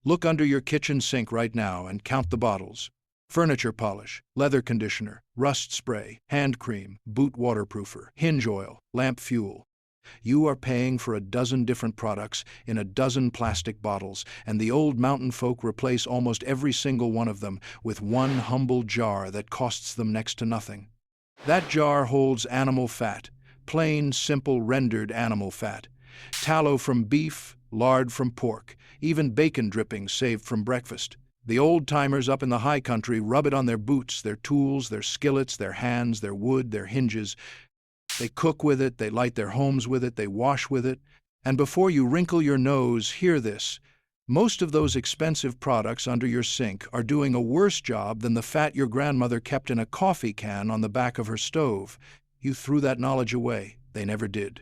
Look under your kitchen sink right now and count the bottles. Furniture polish, leather conditioner, rust spray, hand cream, boot waterproofer, hinge oil, lamp fuel. You are paying for a dozen different products in a dozen plastic bottles, and the old mountain folk replace almost every single one of them with one humble jar that costs them next to nothing. That jar holds animal fat, plain, simple, rendered animal fat. Tallow from beef, lard from pork, even bacon drippings saved from breakfast. The old-timers up in the high country rub it on their boots, their tools, their skillets, their hands, their wood, their hinges. They cook with it, they light their homes with it, they wash with it. And before you wrinkle your nose, hear this. Most of those expensive products under your sink are doing a worse job than the fat your grandmother kept in a coffee can on the back of her stove. You threw that knowledge away. They never did.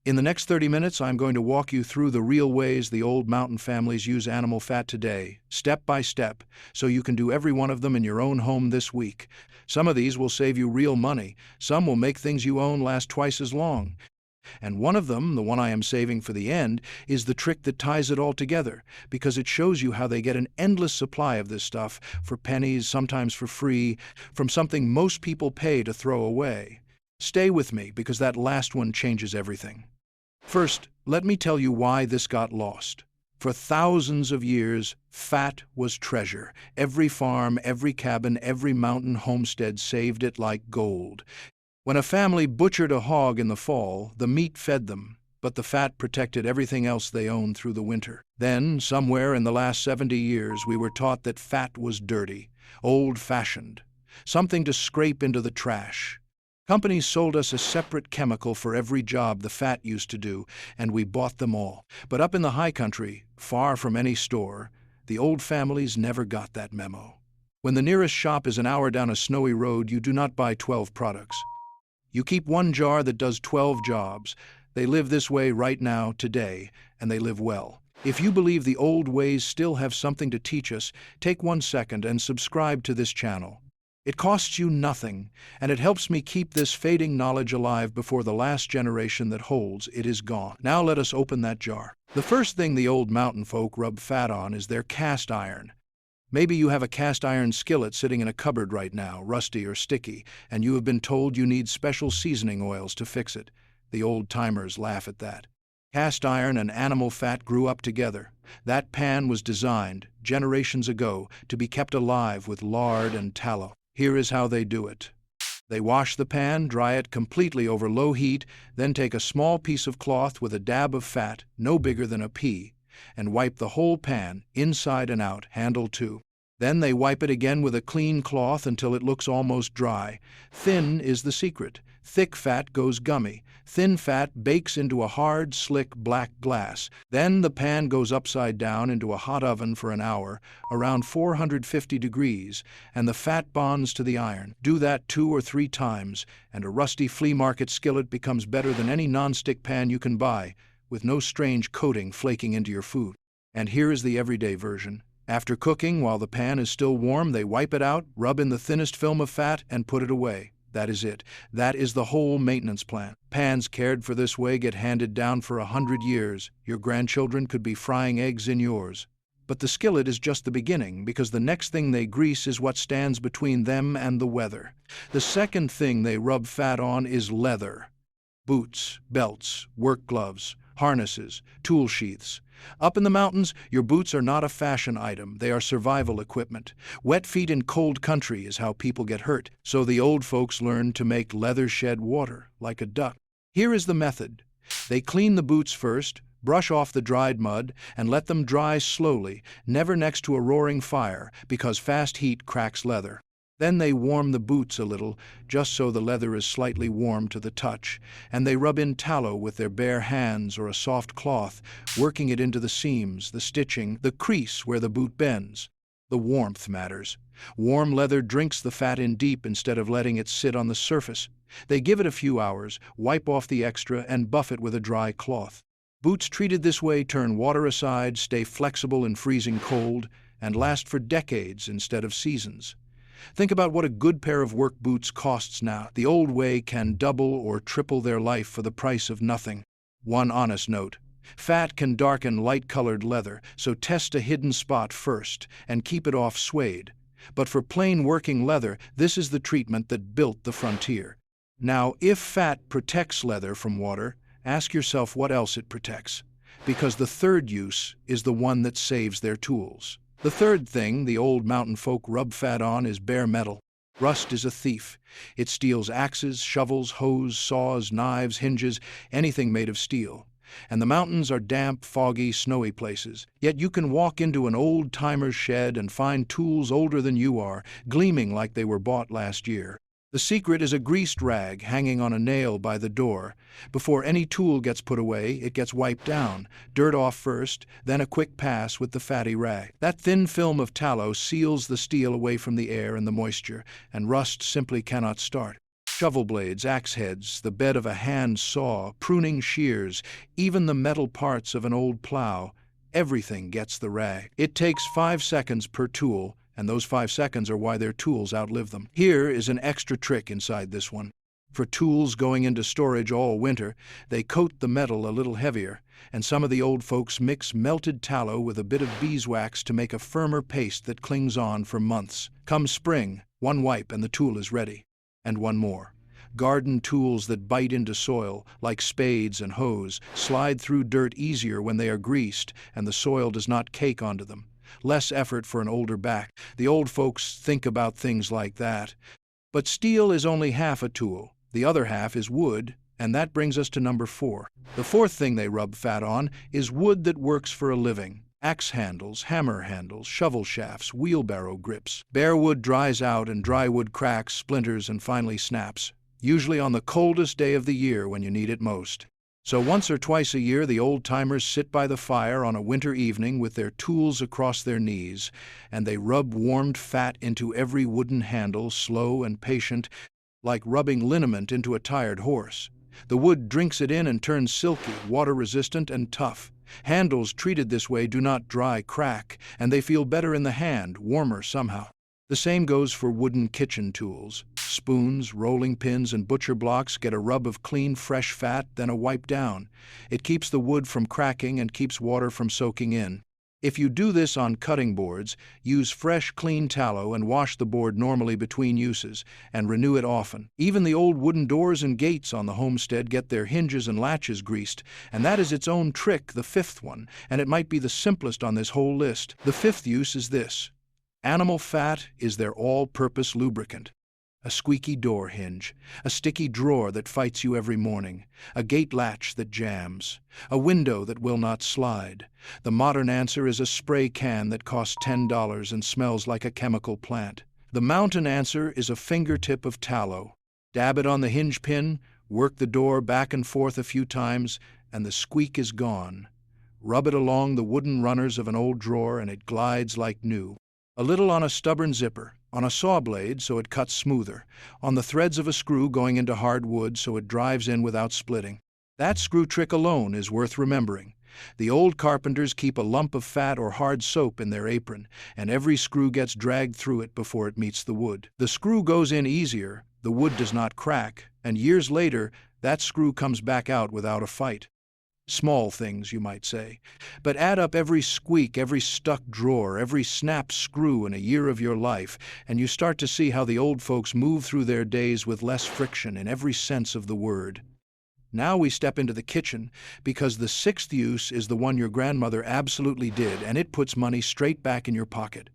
In the next 30 minutes, I'm going to walk you through the real ways the old mountain families use animal fat today, step by step, so you can do every one of them in your own home this week. Some of these will save you real money. Some will make things you own last twice as long. And one of them, the one I am saving for the end, is the trick that ties it all together, because it shows you how they get an endless supply of this stuff, for pennies, sometimes for free, from something most people pay to throw away. Stay with me, because that last one changes everything. First, let me tell you why this got lost. For thousands of years, fat was treasure. Every farm, every cabin, every mountain homestead saved it like gold. When a family butchered a hog in the fall, the meat fed them, but the fat protected everything else they owned through the winter. Then, somewhere in the last 70 years, we were taught that fat was dirty, old-fashioned, something to scrape into the trash. Companies sold us a separate chemical for every job the fat used to do, and we bought them all. But up in the high country, far from any store, the old families never got that memo. When the nearest shop is an hour down a snowy road, you do not buy 12 products. You keep one jar that does 12 jobs. They live this way right now, today, and they live well. If you believe the old ways still have something to teach us, take 1 second and subscribe to this channel. It costs you nothing, and it helps me keep this fading knowledge alive before the last generation that holds it is gone. Now let us open that jar. The first thing the old mountain folk rub fat on is their cast iron. Maybe you have a cast iron skillet sitting in a cupboard right now, rusty or sticky, and you have been told you need special seasoning oils to fix it. The old-timers laugh at that. Cast iron and animal fat grew up together. That pan was designed, generations ago, to be kept alive with lard and tallow. Here is how they do it. They wash the pan, dry it completely over low heat, then take a small piece of cloth with a dab of fat, no bigger than a pea, and wipe the whole pan, inside and out, handle too. Then they wipe it again with a clean cloth until it looks almost dry. Thin is the secret. Thick fat goes gummy. Thin fat bakes into a hard, slick black glass. Then the pan goes upside down into a hot oven for an hour, around 450 degrees, and the fat bonds to the iron. Do that 2 or 3 times, and a rusty flea market skillet becomes better than any nonstick pan you can buy, with no strange coating flaking into your food. And here is the everyday version. After cooking, while the pan is still warm, they wipe it out, rub in the thinnest film of fat, and put it away. That is it. That is the whole maintenance plan. Pans cared for this way get handed down for 100 years. Your grandchildren could be frying eggs in yours. But the skillet is just the beginning, because the next thing they grease is what stands between them and the weather. The second thing they rub fat on is leather. Boots, belts, work gloves, harnesses, tool sheaths. Up in the mountains, your boots are not a fashion item, they are survival equipment. Wet feet in cold country is how people get hurt, so the old folks learned to make leather shed water, like a duck. Here is the method. They clean the boots first, brush off the dried mud, and let them dry slowly, never next to a roaring fire, because fast heat cracks leather. Then they warm the boots a little, just so the leather is slightly warm to the touch, and they rub in tallow with their bare hands or a soft cloth, working it into the seams, the stitching, the crease where the boot bends. The warmth matters. Warm leather drinks the fat in deep instead of letting it sit on the surface. They give it a few hours, wipe off the extra, and buff it with a dry cloth. Boots treated this way turn water aside, stay flexible in freezing cold, and last for decades instead of seasons. Think about what a good pair of work boots costs now. The old way can double or triple their life for the price of nothing. One honest note: Fat can darken light-colored leather, so test a hidden spot first and keep it off suede. But for plain working leather, this is the treatment that built the frontier. Now, if fat protects leather from water, ask yourself what else it protects. Because the third use is the one that saves their tools. The third thing the old mountain folk rub fat on is bare metal. Rust is a thief. It steals axes, shovels, hoes, saws, knives, hinges, anything made of steel. And the mountains are damp, foggy, snowy places. Yet you can walk into an old-timer's shed and find tools older than you are, gleaming like they were bought last year. The secret is a greased rag hanging on a nail by the door. Before any tool gets put away, it gets wiped down, dirt off first, then a quick pass with the fatty rag. That thin film of tallow seals the steel away from the air and the moisture, and rust simply cannot start. Shovel blades, axe heads, the bed of a hand saw, pruning shears, even the metal parts of an old plow, everything gets the rag. It takes 5 seconds per tool, and those 5 seconds are why their tools outlive them. Here is an extra trick inside this one. For tools going into storage all winter, they coat the metal a little heavier, and some of the old folks mix melted tallow with a bit of beeswax to make a firmer paste that clings on for months. Come spring, one wipe and the tool is ready. And one more. Garden tools that bite into soil, like spades and hoes, slide through dirt easier when they are greased and the soil does not cake onto them. Less effort for an older back. The old folks think about things like that. But steel is only half a tool. The other half is wood, and that brings us to number 4. The fourth thing they rub fat on is wood that works for a living. Axe handles, hammer handles, shovel shafts, wheelbarrow grips. Bare wood dries out and dry wood cracks, splinters, and finally snaps, usually on the coldest day of the year when you need it most. So once or twice a year, the old-timers sit by the fire on a winter evening with their tools across their knees, and they rub warmed fat into every wooden handle, slow and patient, like rubbing liniment into a tired horse. The wood drinks it in and turns silky, water-resistant, and tough. Handles treated this way do not dry, crack, and they feel better in the hand, warmer somehow. The same goes for wooden kitchen tools. Spoons, rolling pins, and butcher blocks get a rub of clean, fresh fat, then a wipe down. It keeps the wood from cracking and keeps water from soaking in. If you do this on cutting boards, use fresh, clean tallow and wash the board normally between uses, and renew it often. Even the old wooden doors and gates on the homestead get their hinges and latches greased, and that is its own trick, the 5th one, and it might be the simplest on this whole list. The 5th use is this. Animal fat is their all-purpose lubricant. A squeaky door hinge, a sticky drawer that fights you every morning, a gate latch that jams, a window that will not slide. The modern answer is a spray can that costs $10 and smells like a chemical plant. The mountain answer is a fingertip of tallow. Dab it on the hinge pin, work the door back and forth a few times, and the squeak is gone. Rub it along the wooden runners of an old drawer and it glides like new. A little on a stubborn zipper, on a saw blade so it cuts smoother, on the threads of a screw going into hard wood so it drives in without splitting. That screw trick alone is worth remembering. The old carpenters keep a lump of fat or hard soap in their apron, and every screw gets dragged through it before it meets the wood. The screw goes in easier, the wood does not crack, and years later, that screw comes back out without a fight. Small things, you might say, but add up every squeak, every stuck drawer, every snapped screw in a year of your life, and you start to see how the old folks move through their days with less friction in every sense of the word. Now we step into the kitchen, because the 6th use is the one your grandmother absolutely did, and it puts money straight back in your pocket.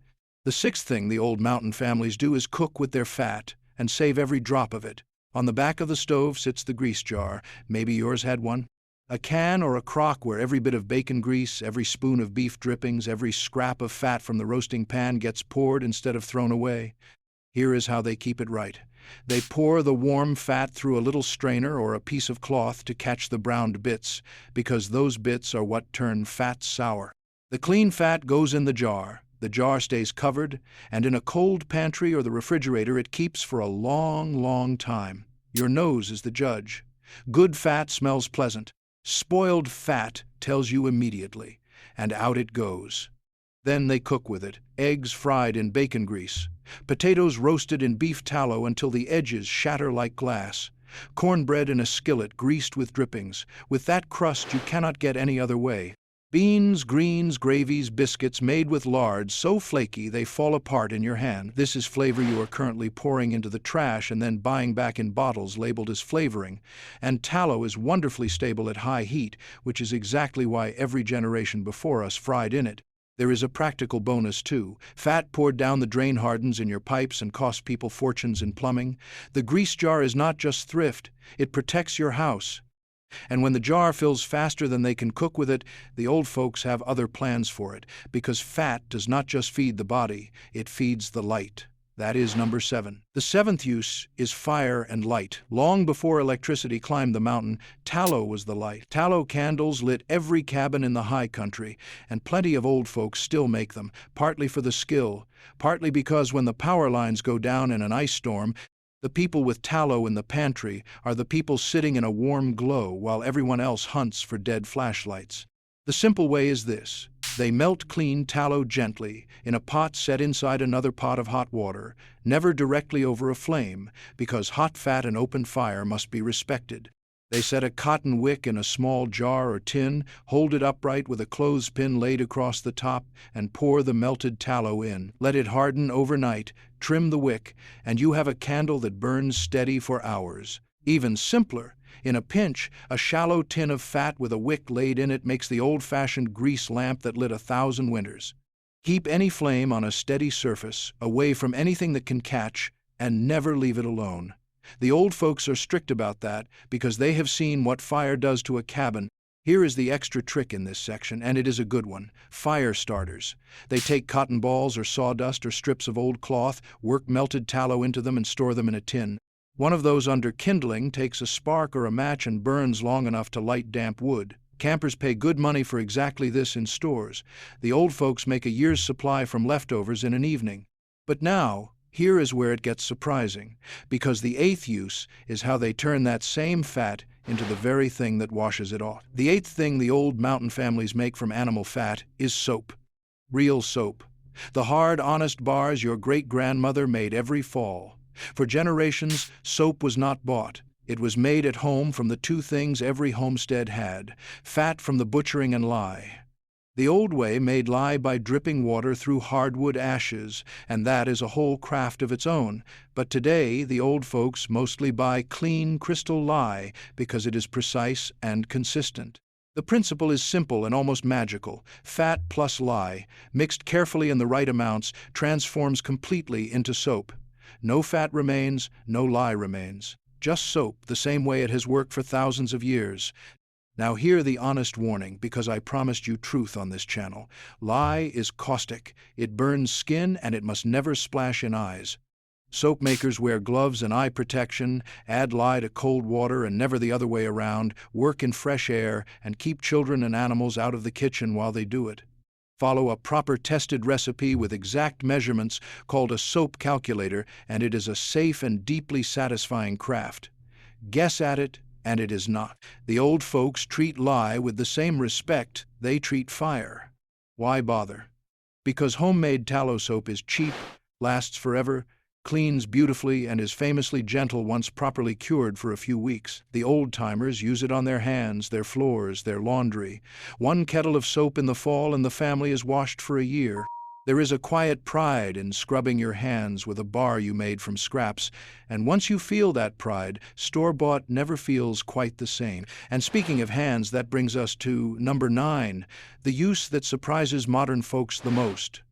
The 6th thing the old mountain families do is cook with their fat, and save every drop of it. On the back of the stove sits the grease jar. Maybe yours had one. A can or a crock where every bit of bacon grease, every spoon of beef drippings, every scrap of fat from the roasting pan gets poured instead of thrown away. Here is how they keep it right. They pour the warm fat through a little strainer or a piece of cloth to catch the browned bits, because those bits are what turn fat sour. The clean fat goes in the jar stays covered, and in a cold pantry or the refrigerator it keeps for a long, long time. Your nose is the judge. Good fat smells pleasant. Spoiled fat tells you immediately, and out it goes. Then they cook with it, eggs fried in bacon grease, potatoes roasted in beef tallow until the edges shatter like glass, Cornbread in a skillet greased with drippings. With that crust you cannot get any other way. Beans, greens, gravies, biscuits made with lard so flaky they fall apart in your hand. This is flavor you are currently pouring into the trash and then buying back in bottles labeled as flavoring. And tallow is wonderfully stable at high heat, which is exactly why every generation before us fried in it. There is a practical bonus too. Fat poured down the drain hardens in your pipes and costs people fortunes in plumbing. The grease jar is not just thrift, it protects your house. And when the jar fills faster than they can cook with it, the old folks have other plans for it, because fat does not just feed the body, it feeds the light. That is number 7. The 7th use is fire and light. Long before electricity climbed the mountain, tallow was the light. Tallow candles lit every cabin in the high country, and plenty of old folks still make them, partly for the skill, partly because when the power lines go down in an ice storm, the people with tallow in the pantry are the people sitting in a warm glow while everyone else hunts for dead flashlights. The simple way is this. They melt clean tallow gently in a pot set inside another pot of hot water, never directly over a flame, because hot fat and open fire must be respected. They set a cotton wick in a small jar or tin, hold it upright with a clothespin laid across the top, and pour the melted tallow in. Let it harden overnight, trim the wick, and you have a candle that burns steady for hours. Even simpler, in a pinch, a shallow tin of fat with a wick laid in it makes the old-fashioned grease lamp that lit 1,000 winters. Keep any flame on a steady surface, away from anything that can catch, and never leave it alone. The old folks are strict about that because they have seen what fire does to a cabin. Here is the extra trick in this section, and it is a good one. Fire starters. They take cotton balls or sawdust or strips of old cloth, work melted tallow into them and store them in a tin. One of those under kindling takes a spark or a match and burns long enough to light damp wood. Campers pay good money for exactly this in stores. The old folks make a year's supply from leftovers in an evening. But now, here is where it gets surprising, because the 8th use is how they turn that same fat into the very thing that washes it off. The 8th thing the old mountain families make from animal fat is soap. Real soap. The hard, honest bars your great-grandmother made every fall. For generations, soap was not bought. It was made at home from the 2 things every homestead had: fat from the butchering and lye. The old way made lye by dripping water through hardwood ashes, and that is a whole craft of its own. But today, the old folks mostly buy clean crystal lye because it is precise and consistent. The principle is simple and almost magical. Fat plus lye, mixed carefully in the right amounts, transforms completely into soap. No fat remains, no lye remains. Just soap, the same way it has worked for thousands of years. Now hear the honest warning, because I promised you truth on this channel. Lye is caustic, it burns skin, and it must never splash in eyes. Soap makers wear gloves and eye protection, add lye to cold water and never the other way around, work in fresh air, and keep children and animals out of the kitchen while they do it. Follow a proper tested recipe with exact measurements called a soap calculator, and it is a safe and deeply satisfying craft. Guess at it, and it is not. The old folks treat lye with the same respect they treat fire. Why bother? Because homemade tallow soap is cheap, lasts forever, cleans beautifully, and is famously gentle once properly cured for a few weeks. The old-timers use it on their hands, their floors, their laundry. 1 kettle of soap in the fall and the family is washed for a year. There is a quiet pride in scrubbing your hands with a bar you made from scraps, and once you feel that pride, store-bought never feels quite the same. And speaking of hands, that brings us to number 9, the use that surprises modern folks the most.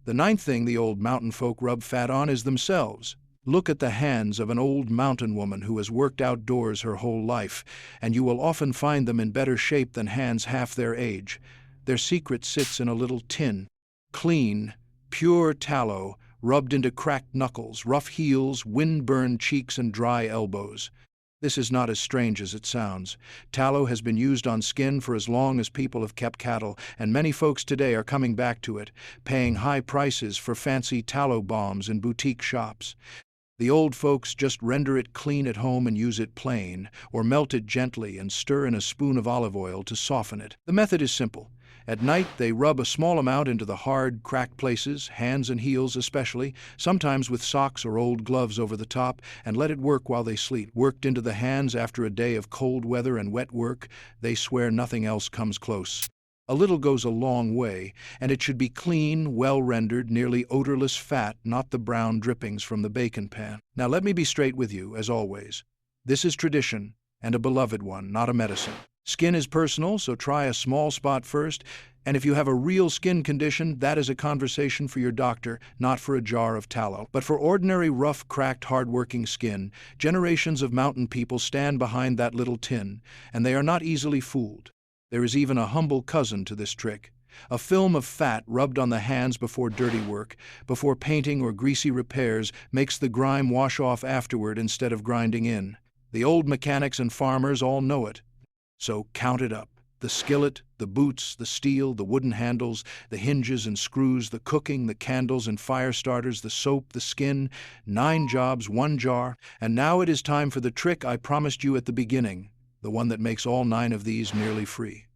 The 9th thing the old mountain folk rub fat on is themselves. Look at the hands of an old mountain woman who has worked outdoors her whole life, and you will often find them in better shape than hands half their age. Their secret sits in a little tin. Clean, pure tallow, rubbed into cracked knuckles, rough heels, wind-burned cheeks, and dry elbows. This is not as strange as it sounds. Tallow has been used on skin for as long as people have kept cattle, and many folks today are coming back to it, paying high prices for fancy tallow balms in boutique shops. The old folks just render it clean at home and use it plain, or melt it gently and stir in a spoon of olive oil to soften it. The method is simple. At night, they rub a small amount into the hard, cracked places, hands and heels especially, sometimes with socks or old gloves over the top, and let it work while they sleep. Worked into the hands after a day of cold weather and wet work, they swear nothing else comes close. A little goes a long way, and it should be clean, well-rendered, nearly odorless fat, not the brown drippings from the bacon pan. Now let me be straight with you, as always. This is tradition, and a beloved one, not a medicine. Skin is personal, so try a small spot first, and if you have a real skin condition, that is a conversation for your doctor, not for a jar of tallow. But for ordinary, rough, cracked, hard-working skin, generations of mountain people stand behind that little tin, and they are not easily fooled. There is even a humble cousin to this trick. A film of fat rubbed on the hands before dirty work, before painting or greasy repairs, makes the grime wash off afterward instead of grinding in. The old mechanics and farmers all know it. So count it up. The skillet, the boots, the steel, the wooden handles, the hinges and screws, the cooking, the candles and fire starters, the soap, the skin, 9 jobs, 1 jar. And now it is time for the trick I promised you at the beginning, the one that makes all 9 of these nearly free.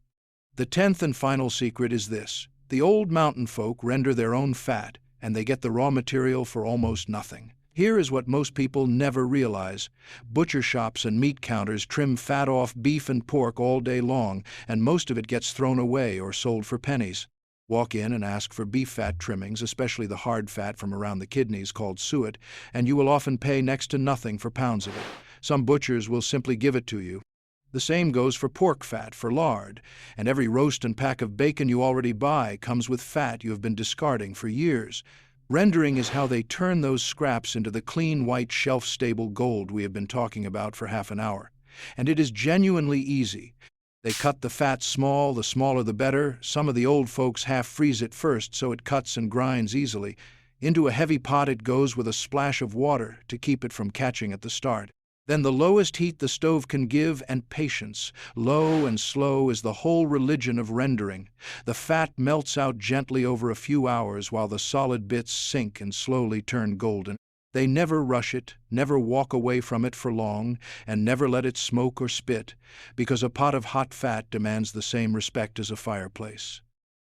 The 10th and final secret is this. The old mountain folk render their own fat, and they get the raw material for almost nothing. Here is what most people never realize. Butcher shops and meat counters trim fat off beef and pork all day long, and most of it gets thrown away or sold for pennies. Walk in and ask for beef fat trimmings, especially the hard fat from around the kidneys called suet, and you will often pay next to nothing for pounds of it. Some butchers will simply give it to you. The same goes for pork fat, for lard, and every roast and pack of bacon you already buy comes with fat you have been discarding for years. Rendering is how they turn those scraps into the clean, white, shelf-stable gold we have been talking about for half an hour. And it is genuinely easy. They cut the fat small, the smaller the better. Some of the old folks half-freeze it first so it cuts and grinds easily. Into a heavy pot it goes with a splash of water to keep it from catching at the start. Then the lowest heat the stove can give, and patience. Low and slow is the whole religion of rendering. The fat melts out gently over a few hours while the solid bits sink and slowly turn golden. They never rush it, never walk away from it for long, and never let it smoke or spit, because a pot of hot fat demands the same respect as a fireplace.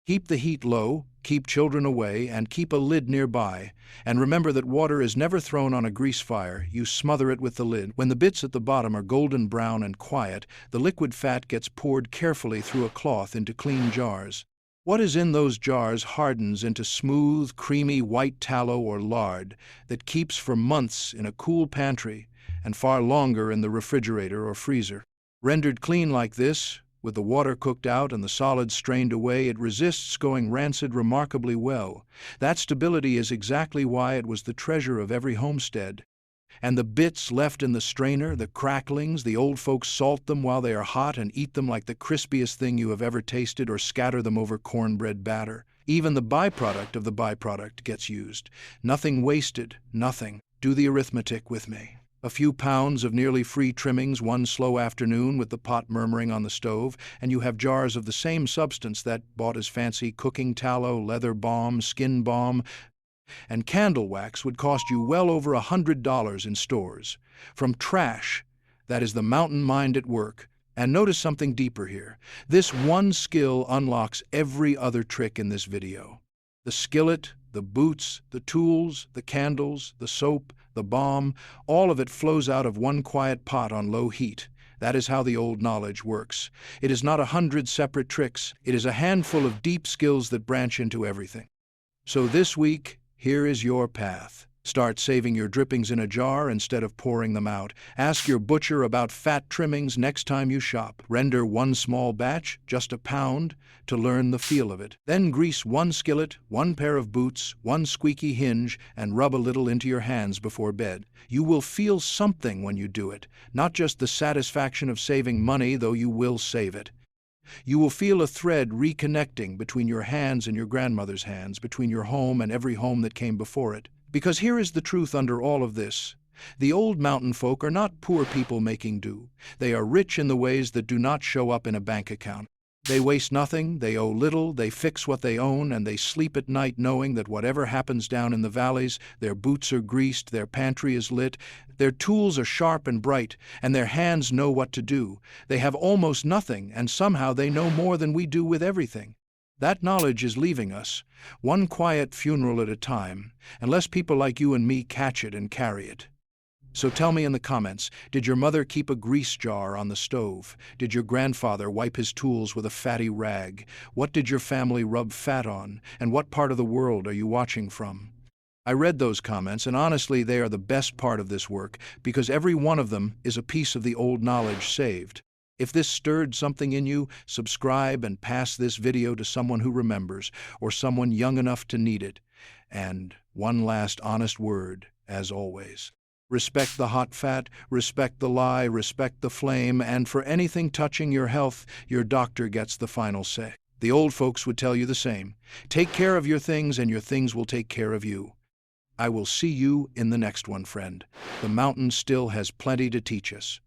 Keep the heat low, keep children away, and keep a lid nearby. And remember that water is never thrown on a grease fire, you smother it with the lid. When the bits at the bottom are golden brown and quiet, the liquid fat gets poured carefully through a cloth into clean jars. What is in those jars hardens into smooth, creamy white tallow or lard that keeps for months in a cool pantry and far longer in the refrigerator or freezer. Rendered clean like this, with the water cooked out and the solids strained away, it resists going rancid remarkably well. That stability is exactly why it was the treasure of every homestead. And the bits left in the strainer, the cracklings, the old folks salt them while they are hot and eat them like the crispiest thing you have ever tasted, or scatter them over cornbread batter. Even the byproduct of the byproduct gets used. Nothing wasted, nothing. Do the arithmetic with me. A few pounds of nearly free trimmings one slow afternoon with the pot murmuring on the stove, and you have jars of the same substance that, bought as fancy cooking tallow, leather balm, skin balm, and candle wax, would cost you well over $100 in stores. From trash, that is the mountain mind at work. And notice something deeper here. This one skill unlocks every other trick in this video. The skillet, the boots, the tools, the candles, the soap, the balm, all of it flows out of one quiet pot on low heat. That is how the old knowledge works. It is not 100 separate tricks. It is a handful of deep skills that branch into everything. So this week, here is your path. Start saving your drippings in a jar instead of pouring them out. Ask your butcher about fat trimmings next time you shop. Render one small batch, just a pound, to learn the feel of it. Then grease one skillet, one pair of boots, one squeaky hinge, and rub a little into your hands before bed. You will feel something when you do it, not just the satisfaction of saving money, though you will save it. You will feel a thread reconnecting between your hands and your grandmother's hands, between your home and every home that came before it. Because here is the truth under all of this. The old mountain folk are not poor people making do. They are rich in the ways that do not show up in a bank account. They waste nothing, they owe little, they fix what they own, and they sleep at night knowing that whatever happens down in the valleys, their boots are greased, their pantry is lit, their tools are sharp and bright, and their hands know what to do. They have almost nothing, and somehow they know more than we do with everything. That knowledge is leaving us, one quiet funeral at a time, unless people like you and me catch it and carry it. So tell me in the comments, did your mother keep a grease jar on the stove? Did your grandfather wipe his tools with a fatty rag? What did your family rub fat on? And what part of the world are you watching from? I read those comments, and honestly, they are the best part of this work, because every one of them is a piece of the old knowledge saved. If this stirred something in you, subscribe and pass this video to someone who remembers, or someone young enough to need it. And one last honest word, as always. Respect the hot fat, respect the lie, respect the flame, and for anything touching your health, your doctor gets the final say. The old folks would tell you the same. Take care of your things, and your things will take care of you. I will see you in the next one, friend. The mountain still has plenty to teach us.